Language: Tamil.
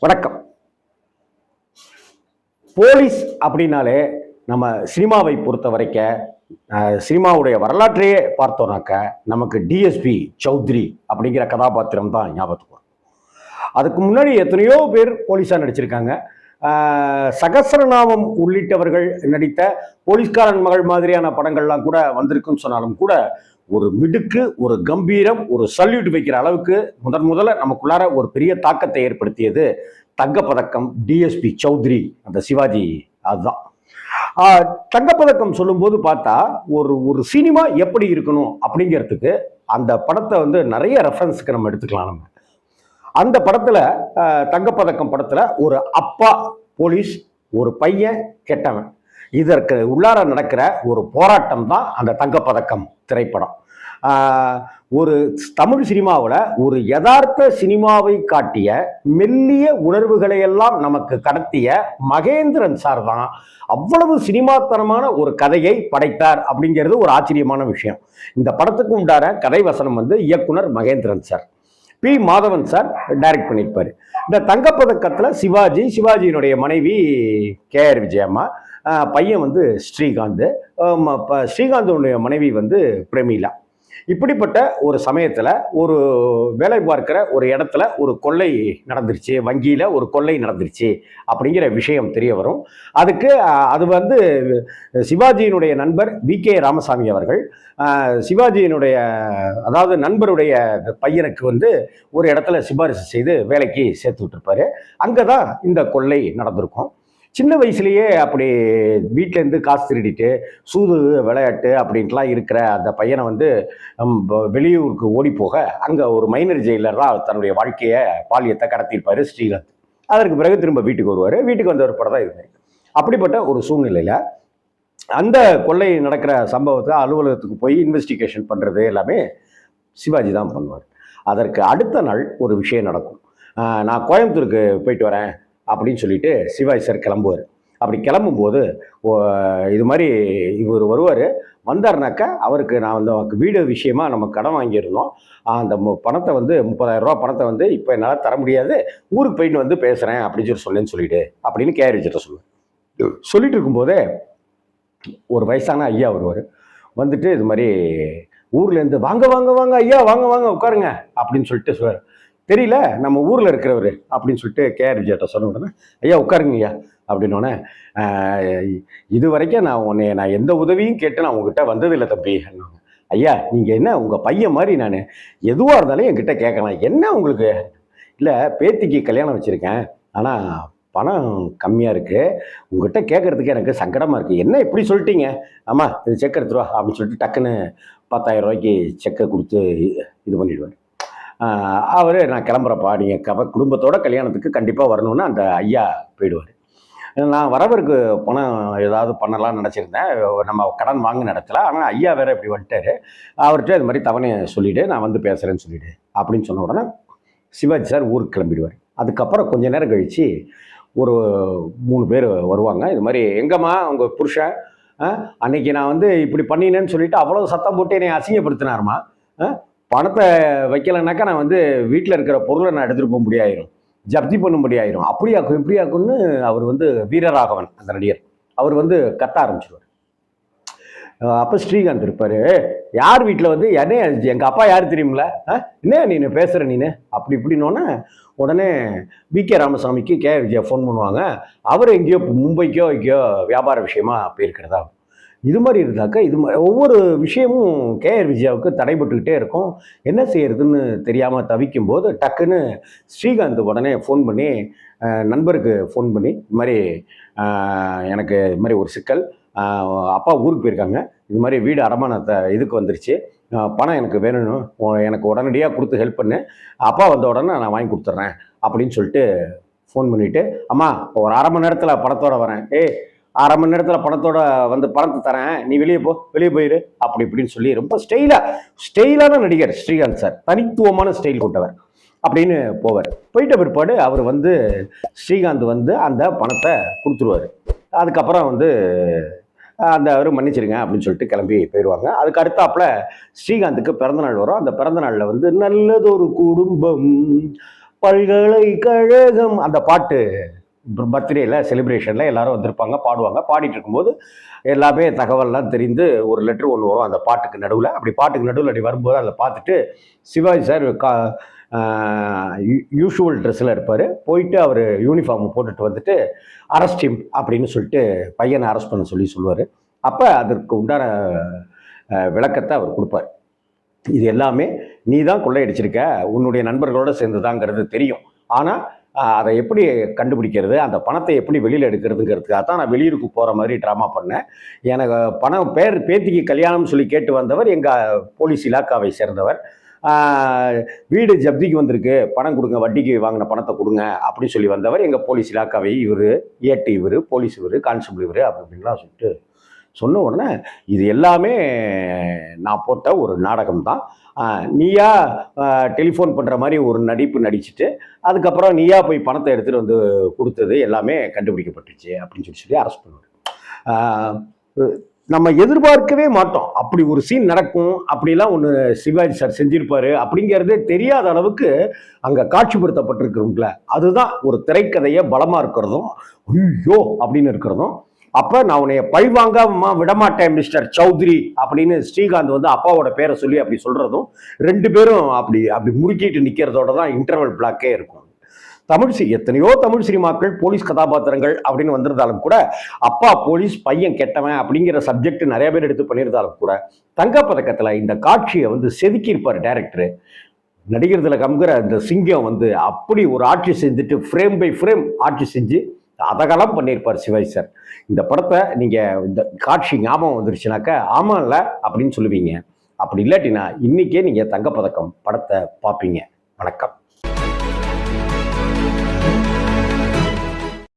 வணக்கம். போலீஸ் அப்படின்னாலே நம்ம சினிமாவை பொறுத்த வரைக்கும் சினிமாவுடைய வரலாற்றையே பார்த்தோம்னாக்க நமக்கு டிஎஸ்பி சௌத்ரி அப்படிங்கிற கதாபாத்திரம் தான் ஞாபகத்துக்கு வரும். அதுக்கு முன்னாடி எத்தனையோ பேர் போலீஸாக நடிச்சிருக்காங்க. சகசரநாமம் உள்ளிட்டவர்கள் நடித்த போலீஸ்காரன் மகள் மாதிரியான படங்கள்லாம் கூட வந்திருக்குன்னு சொன்னாலும் கூட ஒரு மிடுக்கு, ஒரு கம்பீரம், ஒரு சல்யூட் வைக்கிற அளவுக்கு முதல்ல நமக்குள்ளார ஒரு பெரிய தாக்கத்தை ஏற்படுத்தியது தங்கப்பதக்கம் டிஎஸ்பி சௌத்ரி, அந்த சிவாஜி. அதுதான் தங்கப்பதக்கம் சொல்லும்போது பார்த்தா ஒரு ஒரு சினிமா எப்படி இருக்கணும் அப்படிங்கிறதுக்கு அந்த படத்தை நிறைய ரெஃபரன்ஸுக்கு நம்ம எடுத்துக்கலாம். நம்ம அந்த படத்துல தங்கப்பதக்கம் படத்துல ஒரு அப்பா போலீஸ், ஒரு பையன் கெட்டவன், இதற்கு உள்ளார நடக்கிற ஒரு போராட்டம் தான் அந்த தங்கப்பதக்கம் திரைப்படம். ஒரு தமிழ் சினிமாவில் ஒரு யதார்த்த சினிமாவை காட்டிய மெல்லிய உணர்வுகளை எல்லாம் நமக்கு கடத்திய மகேந்திரன் சார் தான் அவ்வளவு சினிமாத்தனமான ஒரு கதையை படைத்தார் அப்படிங்கிறது ஒரு ஆச்சரியமான விஷயம். இந்த படத்துக்கு உண்டான கதை வசனம் இயக்குனர் Mahendran sir, P Madhavan sir direct பண்ணியிருப்பாரு. இந்த தங்கப்பதக்கத்தில் சிவாஜியினுடைய மனைவி கேஆர் விஜயம்மா, பையன் ஸ்ரீகாந்த், ஸ்ரீகாந்தனுடைய மனைவி பிரமீளா. இப்படிப்பட்ட ஒரு சமயத்தில் ஒரு வேலை பார்க்கிற ஒரு இடத்துல ஒரு கொள்ளை நடந்துருச்சு, வங்கியில் ஒரு கொள்ளை நடந்துருச்சு அப்படிங்கிற விஷயம் தெரிய வரும். அதுக்கு அது சிவாஜியினுடைய நண்பர் வி.கே. ராமசாமி அவர்கள் சிவாஜியினுடைய அதாவது நண்பருடைய பையனுக்கு ஒரு இடத்துல சிபாரிசு செய்து வேலைக்கு சேர்த்து விட்டுருப்பாரு. அங்கே தான் இந்த கொள்ளை நடந்திருக்கும். சின்ன வயசுலேயே அப்படி வீட்டிலேருந்து காசு திருடிட்டு சூது விளையாட்டு அப்படின்ட்டுலாம் இருக்கிற அந்த பையனை வெளியூருக்கு ஓடி போக அங்கே ஒரு மைனர் ஜெயிலர் தான் தன்னுடைய வாழ்க்கையை பாலியத்தை கடத்தியிருப்பார் ஸ்ரீகாந்த். அதற்கு பிறகு திரும்ப வீட்டுக்கு வருவார். வீட்டுக்கு வந்த ஒரு படம் தான் இது. அப்படிப்பட்ட ஒரு சூழ்நிலையில் அந்த கொள்ளை நடக்கிற சம்பவத்தை அலுவலகத்துக்கு போய் இன்வெஸ்டிகேஷன் பண்ணுறது எல்லாமே சிவாஜி தான் பண்ணுவார். அதற்கு அடுத்த நாள் ஒரு விஷயம் நடக்கும். நான் கோயம்புத்தூருக்கு போயிட்டு வரேன் அப்படின்னு சொல்லிட்டு சிவாஜி சார் கிளம்புவார். அப்படி கிளம்பும்போது இது மாதிரி இவர் வருவார். வந்தார்னாக்கா அவருக்கு நான் வீடு விஷயமா நம்ம கடன் வாங்கியிருந்தோம், அந்த பணத்தை 30,000 ரூபா பணத்தை இப்போ என்னால் தர முடியாது, ஊருக்கு போயிட்டு பேசுகிறேன் அப்படின்னு சொல்லிட்டு அப்படின்னு கேஆர் விஜய்கிட்ட சொல்லுவேன். சொல்லிட்டு இருக்கும்போதே ஒரு வயசான ஐயா வருவார். இது மாதிரி ஊர்லேருந்து வாங்க வாங்க வாங்க ஐயா, வாங்க வாங்க உட்காருங்க அப்படின்னு சொல்லிட்டு சொல்லுவார். தெரியல நம்ம ஊரில் இருக்கிறவர் அப்படின்னு சொல்லிட்டு கேஆர் விஜய்கிட்ட சொன்ன உடனே, ஐயா உட்காருங்க ஐயா அப்படின்னோடனே, இது வரைக்கும் நான் எந்த உதவியும் கேட்டு நான் உங்ககிட்ட வந்ததில்லை தம்பி. ஐயா நீங்கள் என்ன உங்கள் பையன் மாதிரி, நான் எதுவாக இருந்தாலும் என்கிட்ட கேட்கலாம், என்ன உங்களுக்கு? இல்லை பேத்திக்கு கல்யாணம் வச்சுருக்கேன், ஆனால் பணம் கம்மியாக இருக்குது, உங்ககிட்ட கேட்குறதுக்கு எனக்கு சங்கடமாக இருக்குது. என்ன இப்படி சொல்லிட்டீங்க? ஆமாம் இது செக் எடுத்துருவா அப்படின்னு சொல்லிட்டு டக்குன்னு 10,000 ரூபாய்க்கு செக்கை கொடுத்து இது பண்ணிவிடுவார். அவர் நான் கிளம்புறப்பா, நீங்கள் குடும்பத்தோட கல்யாணத்துக்கு கண்டிப்பாக வரணும்னு அந்த ஐயா போயிடுவார். நான் வரவருக்கு பணம் ஏதாவது பண்ணலாம்னு நினச்சிருந்தேன், நம்ம கடன் வாங்கின இடத்துல. ஆனால் ஐயா வேற இப்படி வந்துட்டார், அவர்கிட்ட இது மாதிரி தவணையை சொல்லிவிடு, நான் பேசுகிறேன்னு சொல்லிவிடு அப்படின்னு சொன்ன உடனே சிவாஜி சார் ஊருக்கு கிளம்பிடுவார். அதுக்கப்புறம் கொஞ்ச நேரம் கழித்து ஒரு 3 பேர் வருவாங்க. இது மாதிரி எங்கம்மா உங்கள் புருஷன் அன்னைக்கு நான் இப்படி பண்ணினேன்னு சொல்லிட்டு அவ்வளோ சத்தம் போட்டு என்னை அசிங்கப்படுத்தினாருமா, பணத்தை வைக்கலைன்னாக்கா நான் வீட்டில் இருக்கிற பொருளை நான் எடுத்துகிட்டு போக முடியாயிரும், ஜப்தி பண்ண முடியாயிரும், அப்படியாக்கும் இப்படியாக்கும்னு அவர் வீரராகவன் அந்த நடிகர் அவர் கத்த ஆரம்பிச்சிருவார். அப்போ ஸ்ரீகாந்த் இருப்பார், யார் வீட்டில் என்ன எங்கள் அப்பா யார் தெரியுமில்ல, என்ன நீ பேசுகிற நீனு அப்படி இப்படின்னோடனே உடனே வி.கே. ராமசாமிக்கு கேஆர் விஜயா ஃபோன் பண்ணுவாங்க. அவர் எங்கேயோ மும்பைக்கோ வியாபார விஷயமா போயிருக்கிறதா. இது மாதிரி இருந்தாக்கா ஒவ்வொரு விஷயமும் கேஆர் விஜயாவுக்கு தடைபட்டுக்கிட்டே இருக்கும். என்ன செய்யறதுன்னு தெரியாமல் தவிக்கும் போது டக்குன்னு ஸ்ரீகாந்த் உடனே ஃபோன் பண்ணி நண்பருக்கு ஃபோன் பண்ணி, இது மாதிரி எனக்கு இது மாதிரி ஒரு சிக்கல், அப்பா ஊருக்கு போயிருக்காங்க, இது மாதிரி வீடு அடமானத்தை இதுக்கு வந்துருச்சு, பணம் எனக்கு வேணும், எனக்கு உடனடியாக கொடுத்து ஹெல்ப் பண்ணு, அப்பா வந்த உடனே நான் வாங்கி கொடுத்துட்றேன் அப்படின்னு சொல்லிட்டு ஃபோன் பண்ணிவிட்டு, அம்மா ஒரு 1/2 மணி நேரத்தில் பணத்தோடு வரேன், 1/2 மணி நேரத்தில் பணத்தோட பணத்தை தரேன், நீ வெளியே போயிரு அப்படி இப்படின்னு சொல்லி ரொம்ப ஸ்டைலான நடிகர் ஸ்ரீகாந்த் சார், தனித்துவமான ஸ்டைல் கொண்டவர் அப்படின்னு போவார். போயிட்ட பிற்பாடு அவர் ஸ்ரீகாந்த் அந்த பணத்தை கொடுத்துருவார். அதுக்கப்புறம் அந்த அவர் மன்னிச்சிருங்க அப்படின்னு சொல்லிட்டு கிளம்பி போயிடுவாங்க. அதுக்கு அடுத்தாப்புல ஸ்ரீகாந்துக்கு பிறந்தநாள் வரும். அந்த பிறந்தநாளில் நல்லதொரு குடும்பம் பல்கலைக்கழகம் அந்த பாட்டு பர்த்டேல செலிப்ரேஷனில் எல்லாரும் வந்திருப்பாங்க, பாடுவாங்க. பாடிட்டு இருக்கும்போது எல்லாமே தகவல்லாம் தெரிந்து ஒரு லெட்ரு ஒன்று வரும் அந்த பாட்டுக்கு நடுவில். அப்படி பாட்டுக்கு நடுவில் அப்படி வரும்போது அதை பார்த்துட்டு சிவாஜி சார் யூஷுவல் ட்ரெஸ்ஸில் இருப்பார். போயிட்டு அவர் யூனிஃபார்ம் போட்டுட்டு வந்துட்டு அரெஸ்ட் ஹிம் அப்படின்னு சொல்லிட்டு பையனை அரெஸ்ட் பண்ண சொல்லுவார். அப்போ அதற்கு உண்டான விளக்கத்தை அவர் கொடுப்பார். இது எல்லாமே நீ தான் கொள்ளையடிச்சிருக்க, உன்னுடைய நண்பர்களோடு சேர்ந்துதாங்கிறது தெரியும். ஆனால் அதை எப்படி கண்டுபிடிக்கிறது, அந்த பணத்தை எப்படி வெளியில் எடுக்கிறதுங்கிறதுக்காக தான் நான் வெளியூருக்கு போகிற மாதிரி ட்ராமா பண்ணேன். எனக்கு பணம் பேத்திக்கு கல்யாணம்னு சொல்லி கேட்டு வந்தவர் எங்கள் போலீஸ் இலாக்காவை சேர்ந்தவர். வீடு ஜப்திக்கு வந்திருக்கு, பணம் கொடுங்க, வட்டிக்கு வாங்கின பணத்தை கொடுங்க அப்படின்னு சொல்லி வந்தவர் எங்கள் போலீஸ் இலாக்காவை. இவர் ஏட்டு, இவர் போலீஸ், இவர் கான்ஸ்டபிள், இவர் அப்படின்லாம் சொல்லிட்டு சொன்ன உடனே இது எல்லாமே நான் போட்ட ஒரு நாடகம் தான். நீயா டெலிஃபோன் பண்ணுற மாதிரி ஒரு நடிப்பு நடிச்சுட்டு அதுக்கப்புறம் நீயா போய் பணத்தை எடுத்துகிட்டு வந்து கொடுத்தது எல்லாமே கண்டுபிடிக்கப்பட்டுச்சு அப்படின்னு சொல்லி அரெஸ்ட் பண்ணுவார். நம்ம எதிர்பார்க்கவே மாட்டோம் அப்படி ஒரு சீன் நடக்கும், அப்படிலாம் ஒன்று சிவாஜி சார் செஞ்சிருப்பாரு அப்படிங்கிறதே தெரியாத அளவுக்கு அங்கே காட்சிப்படுத்தப்பட்டிருக்கிறோம்ல. அதுதான் ஒரு திரைக்கதையை பலமாக இருக்கிறதும் ஐயோ அப்படின்னு இருக்கிறதும். அப்போ நான் உன்னைய பழிவாங்க விடமாட்டேன் மிஸ்டர் சௌத்ரி அப்படின்னு ஸ்ரீகாந்த் வந்து அப்பாவோட பேரை சொல்லி அப்படி சொல்கிறதும், ரெண்டு பேரும் அப்படி முறுக்கிட்டு நிற்கிறதோட தான் இன்டர்வல் பிளாக்கே இருக்கும். எத்தனையோ தமிழ் சினிமாக்கள் போலீஸ் கதாபாத்திரங்கள் அப்படின்னு வந்திருந்தாலும் கூட அப்பா போலீஸ் பையன் கெட்டவன் அப்படிங்கிற சப்ஜெக்ட் நிறைய பேர் எடுத்து பண்ணியிருந்தாலும் கூட தங்கப்பதக்கத்தில் இந்த காட்சியை வந்து செதுக்கியிருப்பார் டைரக்டரு. நடிகர் திலகம்ங்கிற அந்த சிங்கம் வந்து அப்படி ஒரு ஆட்சி செஞ்சுட்டு ஃப்ரேம் பை ஃப்ரேம் ஆட்சி செஞ்சு அதகலம் பண்ணியிருப்பார் சிவாஜி சார். இந்த படத்தை நீங்கள் இந்த காட்சி ஞாபகம் வந்துருச்சுனாக்கா ஆமாம் இல்லை அப்படின்னு சொல்லுவீங்க. அப்படி இல்லாட்டினா இன்னைக்கே நீங்கள் தங்கப்பதக்கம் படத்தை பார்ப்பீங்க. வணக்கம்.